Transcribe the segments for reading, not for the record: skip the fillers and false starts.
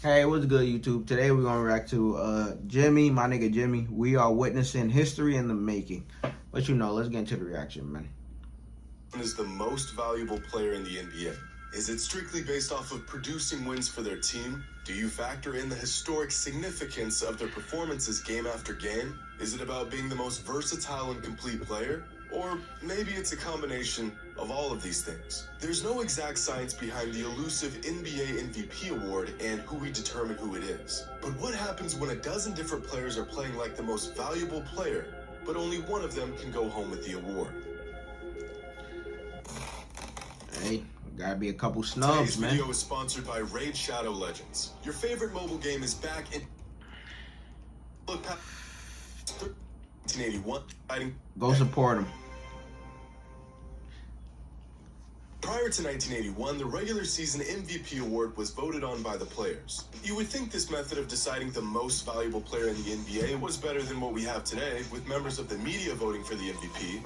Hey, what's good, YouTube? Today we're gonna react to Jimmy, my nigga Jimmy. We are witnessing history in the making. But you know, let's get into the reaction, man. Is the most valuable player in the NBA? Is it strictly based off of producing wins for their team? Do you factor in the historic significance of their performances game after game? Is it about being the most versatile and complete player? Or maybe it's a combination of all of these things. There's no exact science behind the elusive NBA MVP award and who we determine who it is. But what happens when a dozen different players are playing like the most valuable player, but only one of them can go home with the award? Hey, gotta be a couple snubs, Today's man. video is sponsored by Raid Shadow Legends. Your favorite mobile game is back in... Look past 1981. Go support him. Prior to 1981, the regular season MVP award was voted on by the players. You would think this method of deciding the most valuable player in the NBA was better than what we have today, with members of the media voting for the MVP.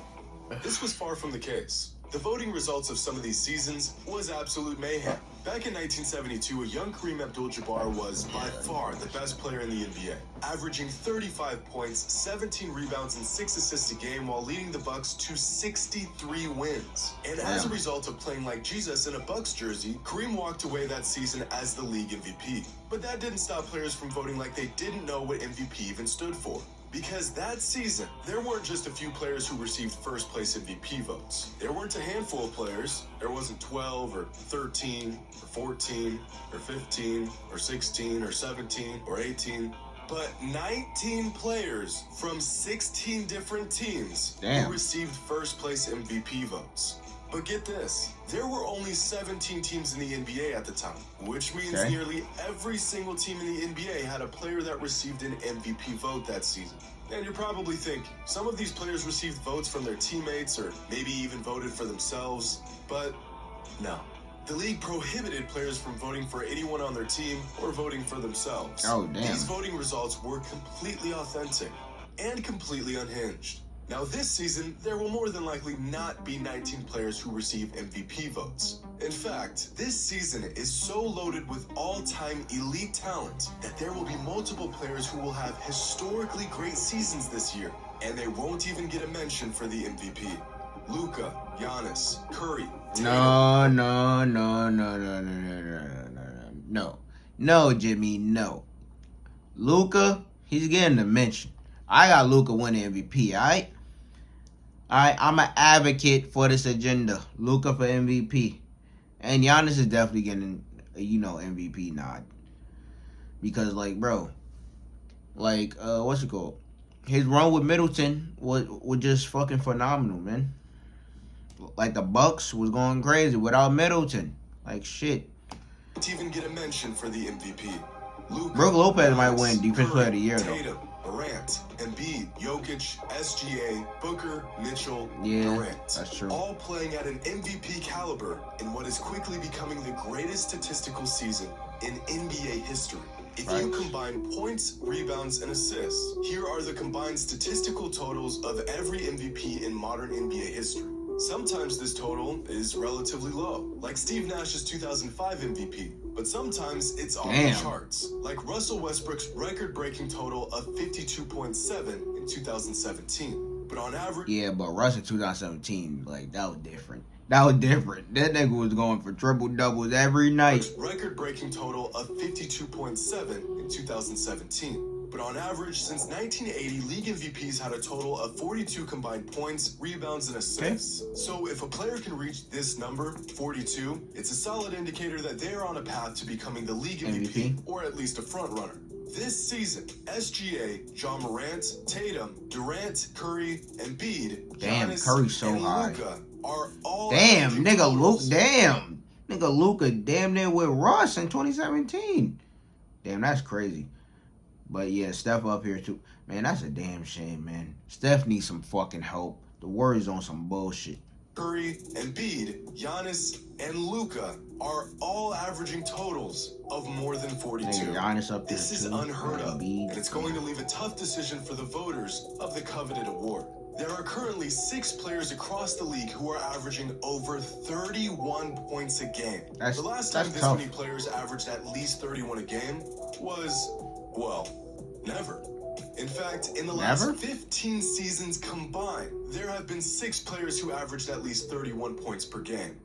This was far from the case. The voting results of some of these seasons was absolute mayhem. Back in 1972, a young Kareem Abdul-Jabbar was by far the best player in the NBA, averaging 35 points, 17 rebounds, and 6 assists a game while leading the Bucks to 63 wins. And as a result of playing like Jesus in a Bucks jersey, Kareem walked away that season as the league MVP. But that didn't stop players from voting like they didn't know what MVP even stood for. Because that season, there weren't just a few players who received first place MVP votes. There weren't a handful of players. There wasn't 12 or 13 or 14 or 15 or 16 or 17 or 18. But 19 players from 16 different teams who received first place MVP votes. But get this, there were only 17 teams in the NBA at the time, which means nearly every single team in the NBA had a player that received an MVP vote that season. And you probably think, some of these players received votes from their teammates or maybe even voted for themselves, but no. The league prohibited players from voting for anyone on their team or voting for themselves. Oh, damn. These voting results were completely authentic and completely unhinged. Now this season, there will more than likely not be 19 players who receive MVP votes. In fact, this season is so loaded with all-time elite talent that there will be multiple players who will have historically great seasons this year, and they won't even get a mention for the MVP. Luka, Giannis, Curry, Tatum. No, Jimmy, no. Luka, he's getting a mention. I got Luka winning MVP, alright? Alright, I'm an advocate for this agenda. Luka for MVP. And Giannis is definitely getting, MVP nod. Because, bro, what's it called? His run with Middleton was just fucking phenomenal, man. Like, the Bucks was going crazy without Middleton. Like, shit. Didn't even get a mention for the MVP. Luka, Brook Lopez might win Defensive Curry, Player of the Year, though. Tatum, Durant, Embiid, Jokic, SGA, Booker, Mitchell, Yeah, Durant. that's true. All playing at an MVP caliber in what is quickly becoming the greatest statistical season in NBA history. If you combine points, rebounds, and assists, here are the combined statistical totals of every MVP in modern NBA history. Sometimes this total is relatively low, like Steve Nash's 2005 MVP, but sometimes it's off the charts, like Russell Westbrook's record-breaking total of 52.7 in 2017. But on average... Yeah, but Russ in 2017, that was different. That nigga was going for triple-doubles every night. Record-breaking total of 52.7 in 2017. But on average, since 1980, league MVPs had a total of 42 combined points, rebounds, and assists. So if a player can reach this number, 42, it's a solid indicator that they are on a path to becoming the league MVP, or at least a front runner. This season, SGA, John Morant, Tatum, Durant, Curry, Embiid, Giannis, Curry's so and high. Luka are all Nigga Luka damn near with Russ in 2017. Damn, that's crazy. But yeah, Steph up here too. Man, that's a damn shame, man. Steph needs some fucking help. The Warriors on some bullshit. Curry, Embiid, Giannis, and Luka are all averaging totals of more than 42. Giannis up there this is unheard of, and it's going to leave a tough decision for the voters of the coveted award. There are currently 6 players across the league who are averaging over 31 points a game. The last time this many players averaged at least 31 a game was, well, never. In fact, in the last 15 seasons combined, there have been 6 players who averaged at least 31 points per game.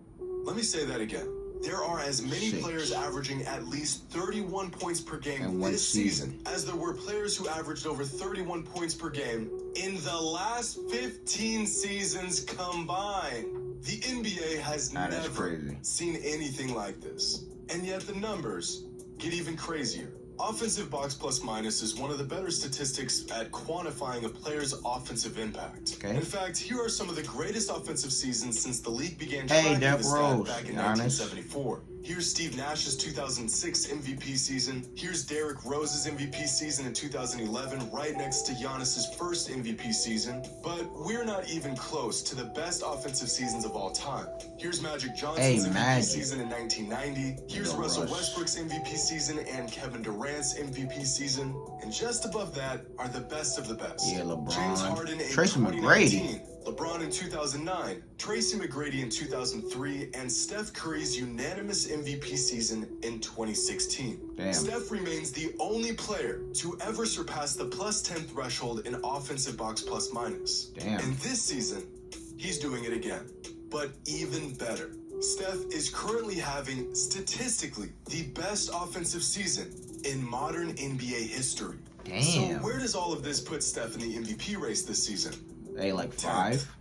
Let me say that again. There are as many players averaging at least 31 points per game this season as there were players who averaged over 31 points per game in the last 15 seasons combined. The NBA has never seen anything like this. And yet the numbers get even crazier. Offensive box plus minus is one of the better statistics at quantifying a player's offensive impact. In fact, here are some of the greatest offensive seasons since the league began tracking this stat back in 1974. Here's Steve Nash's 2006 MVP season. Here's Derrick Rose's MVP season in 2011, right next to Giannis's first MVP season. But we're not even close to the best offensive seasons of all time. Here's Magic Johnson's MVP season in 1990. Here's Russell Westbrook's MVP season and Kevin Durant's MVP season. And just above that are the best of the best. LeBron. James Harden in 2019. LeBron in 2009, Tracy McGrady in 2003, and Steph Curry's unanimous MVP season in 2016. Steph remains the only player to ever surpass the plus 10 threshold in offensive box plus minus. And this season, he's doing it again, but even better. Steph is currently having, statistically, the best offensive season in modern NBA history. So where does all of this put Steph in the MVP race this season? Like 5.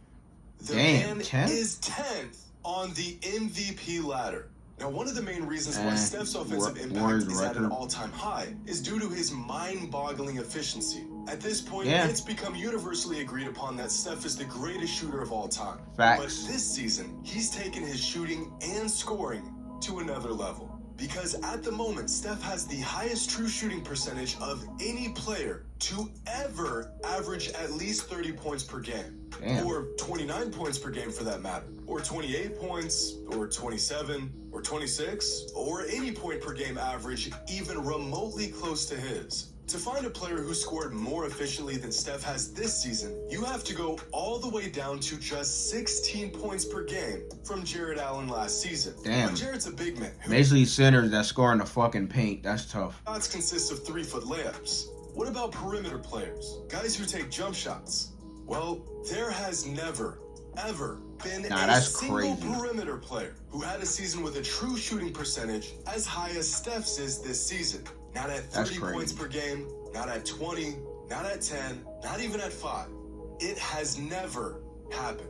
The man is 10th on the MVP ladder. Now, one of the main reasons why Steph's offensive impact is at an all-time high is due to his mind-boggling efficiency. At this point, it's become universally agreed upon that Steph is the greatest shooter of all time. But this season, he's taken his shooting and scoring to another level. Because at the moment, Steph has the highest true shooting percentage of any player to ever average at least 30 points per game. Or 29 points per game for that matter. Or 28 points, or 27, or 26, or any point per game average even remotely close to his. To find a player who scored more efficiently than Steph has this season, you have to go all the way down to just 16 points per game from Jared Allen last season. Now, Jared's a big man. Basically centers that score in the fucking paint. That's tough. Shots consist of 3-foot layups. What about perimeter players? Guys who take jump shots? Well, there has never, ever been a single perimeter player who had a season with a true shooting percentage as high as Steph's is this season. Not at 30 points per game, not at 20, not at 10, not even at 5. It has never happened.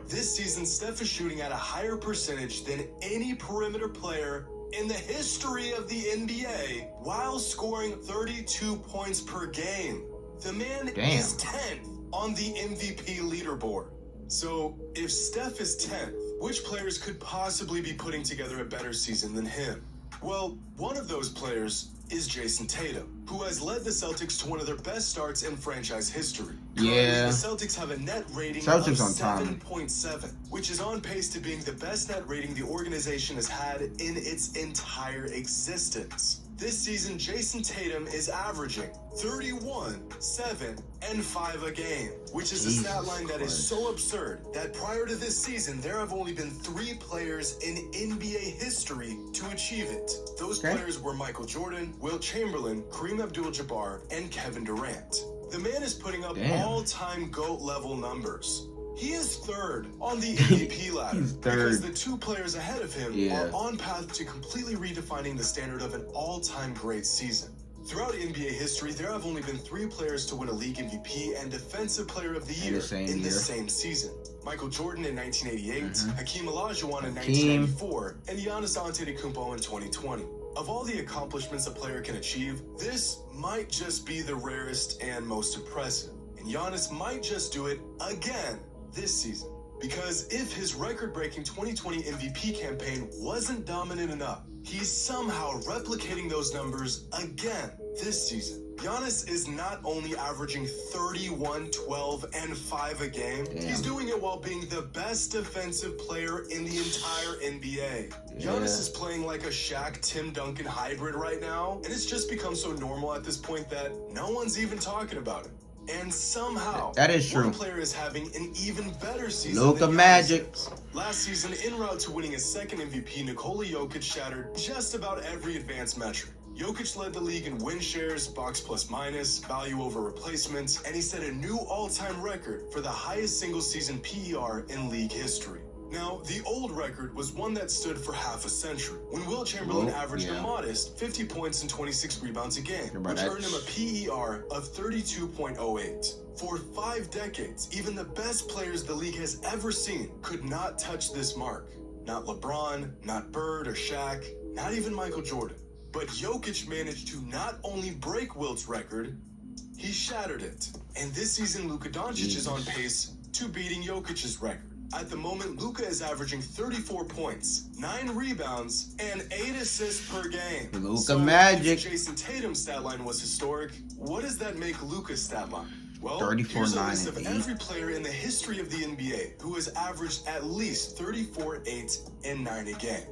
This season, Steph is shooting at a higher percentage than any perimeter player in the history of the NBA while scoring 32 points per game. The man is 10th on the MVP leaderboard. So, if Steph is 10th, which players could possibly be putting together a better season than him? Well, one of those players is Jason Tatum, who has led the Celtics to one of their best starts in franchise history. Currently, the Celtics have a net rating of 7.7, which is on pace to being the best net rating the organization has had in its entire existence. This season, Jason Tatum is averaging 31, 7, and 5 a game, which is a stat line that is so absurd that prior to this season, there have only been 3 players in NBA history to achieve it. Those players were Michael Jordan, Wilt Chamberlain, Kareem Abdul-Jabbar, and Kevin Durant. The man is putting up all-time GOAT level numbers. He is 3rd on the MVP ladder because the 2 players ahead of him are on path to completely redefining the standard of an all-time great season. Throughout NBA history, there have only been 3 players to win a league MVP and Defensive Player of the Year in the same season. Michael Jordan in 1988, Hakeem Olajuwon in 1994, and Giannis Antetokounmpo in 2020. Of all the accomplishments a player can achieve, this might just be the rarest and most impressive. And Giannis might just do it again this season. Because if his record-breaking 2020 MVP campaign wasn't dominant enough, he's somehow replicating those numbers again this season. Giannis is not only averaging 31, 12, and 5 a game, he's doing it while being the best defensive player in the entire NBA. Giannis is playing like a Shaq-Tim Duncan hybrid right now, and it's just become so normal at this point that no one's even talking about it. And somehow, that is true. one player is having an even better season Luka than Magic. Giannis is. Last season, en route to winning his second MVP, Nikola Jokic shattered just about every advanced metric. Jokic led the league in win shares, box plus minus, value over replacements, and he set a new all-time record for the highest single-season PER in league history. Now, the old record was one that stood for half a century, when Will Chamberlain averaged a modest 50 points and 26 rebounds a game, which earned him a PER of 32.08. For 5 decades, even the best players the league has ever seen could not touch this mark. Not LeBron, not Bird or Shaq, not even Michael Jordan. But Jokic managed to not only break Wilt's record, he shattered it. And this season, Luka Doncic is on pace to beating Jokic's record. At the moment, Luka is averaging 34 points, 9 rebounds, and 8 assists per game. Luka Magic. If Jason Tatum's stat line was historic, what does that make Luka's stat line? Well, 34, here's a 9, list of and 8. every player in the history of the NBA who has averaged at least 34, 8, and 9 a game.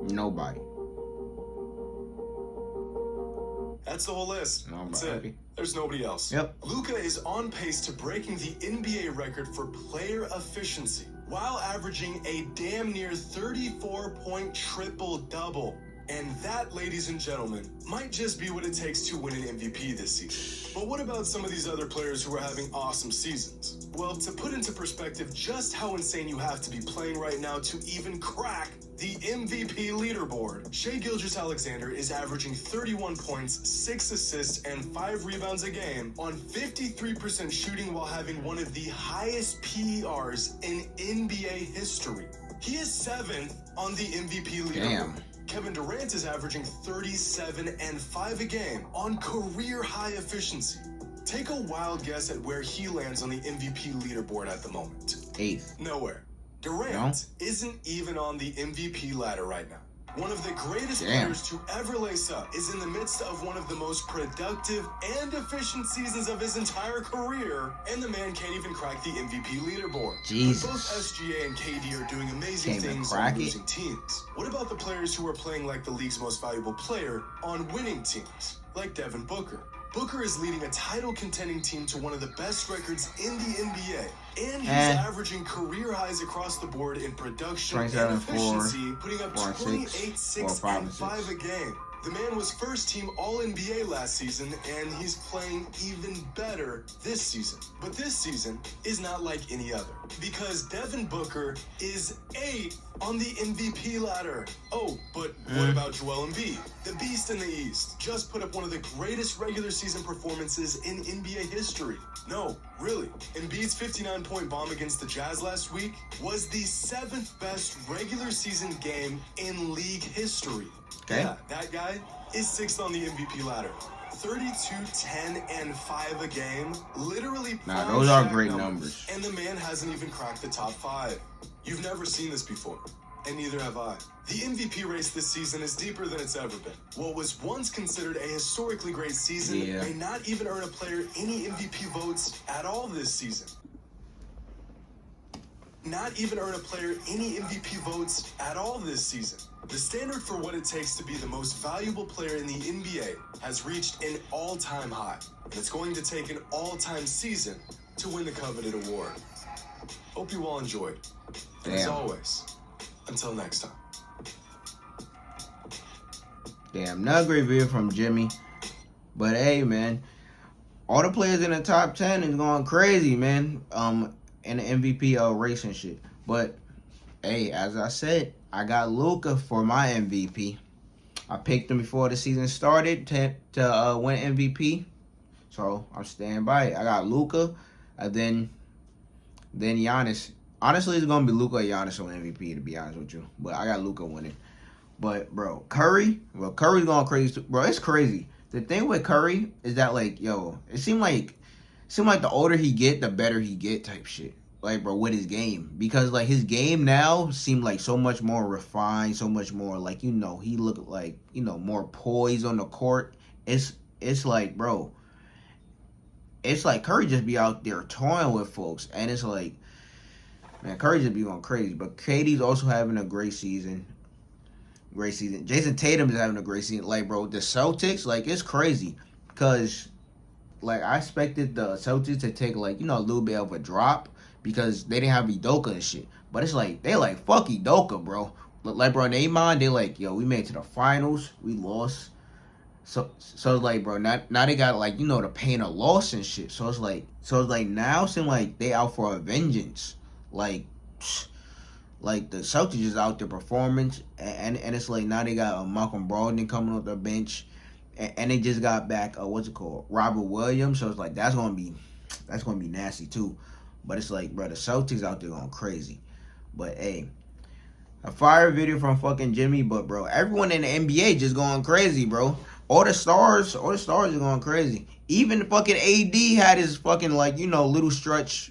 Nobody. That's the whole list. That's it. There's nobody else. Yep. Luka is on pace to breaking the NBA record for player efficiency while averaging a damn near 34-point triple-double. And that, ladies and gentlemen, might just be what it takes to win an MVP this season. But what about some of these other players who are having awesome seasons? Well, to put into perspective just how insane you have to be playing right now to even crack the MVP leaderboard, Shai Gilgeous-Alexander is averaging 31 points, 6 assists, and 5 rebounds a game on 53% shooting while having one of the highest PERs in NBA history. He is 7th on the MVP leaderboard. Damn. Kevin Durant is averaging 37 and 5 a game on career high efficiency. Take a wild guess at where he lands on the MVP leaderboard at the moment. 8th. Nowhere. Durant isn't even on the MVP ladder right now. One of the greatest players to ever lace up is in the midst of one of the most productive and efficient seasons of his entire career, and the man can't even crack the MVP leaderboard. Jesus. But both SGA and KD are doing amazing things on losing teams. What about the players who are playing like the league's most valuable player on winning teams, like Devin Booker? Booker is leading a title-contending team to one of the best records in the NBA, and he's averaging career highs across the board in production and efficiency, putting up 28, 6, and 5 a game. The man was first-team All-NBA last season, and he's playing even better this season. But this season is not like any other, because Devin Booker is 8th on the MVP ladder. Oh, but what about Joel Embiid? The beast in the East just put up one of the greatest regular season performances in NBA history. No, really. Embiid's 59-point bomb against the Jazz last week was the 7th best regular season game in league history. Okay. Yeah, that guy is 6th on the MVP ladder. 32, 10, and 5 a game. Literally those are great numbers. And the man hasn't even cracked the top 5. You've never seen this before, and neither have I. The MVP race this season is deeper than it's ever been. What was once considered a historically great season may not even earn a player any MVP votes at all this season. Not even earn a player any MVP votes at all this season. The standard for what it takes to be the most valuable player in the NBA has reached an all-time high, and it's going to take an all-time season to win the coveted award. Hope you all enjoyed. And as always, until next time. Damn, another great video from Jimmy. But hey, man, all the players in the top 10 is going crazy, man. In the MVP race and shit. But hey, as I said, I got Luka for my MVP. I picked him before the season started to win MVP. So I'm staying by it. I got Luka, and then Giannis. Honestly, it's gonna be Luka or Giannis on MVP, to be honest with you. But I got Luka winning. But bro, Curry's going crazy too. Bro, it's crazy. The thing with Curry is that, like, yo, it seemed like the older he get, the better he get type shit. Like, bro, with his game. Because, like, his game now seemed like so much more refined, so much more, like, you know, he looked like, you know, more poised on the court. It's like, bro, it's like Curry just be out there toying with folks. And it's like, man, Curry just be going crazy. But KD's also having a great season. Great season. Jason Tatum is having a great season. Like, bro, the Celtics, like, it's crazy. Because I expected the Celtics to take like, you know, a little bit of a drop because they didn't have Udoka and shit. But it's like they like fuck Udoka, bro. Like, bro, in their mind, they like, yo, we made it to the finals, we lost. So it's like, bro, now they got like, you know, the pain of loss and shit. So it's like now it seems like they out for a vengeance. Like the Celtics is out there performing, and it's like now they got Malcolm Brogdon coming off the bench, and they just got back what's it called, Robert Williams. So it's like that's gonna be nasty too. But it's like, bro, the Celtics out there going crazy. But hey, a fire video from fucking Jimmy, but bro, everyone in the NBA just going crazy, bro. All the stars are going crazy. Even fucking AD had his fucking like, you know, little stretch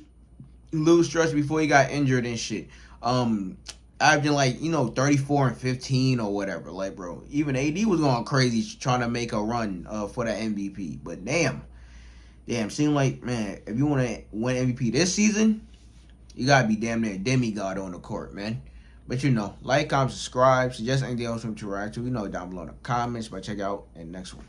before he got injured and shit. Averaging like, you know, 34 and 15 or whatever. Like, bro, even AD was going crazy trying to make a run for that MVP. But damn, seemed like, man, if you want to win MVP this season, you gotta be damn near a demigod on the court, man. But you know, like, comment, subscribe, suggest anything else to interact with. You know, down below in the comments. But check out the next one.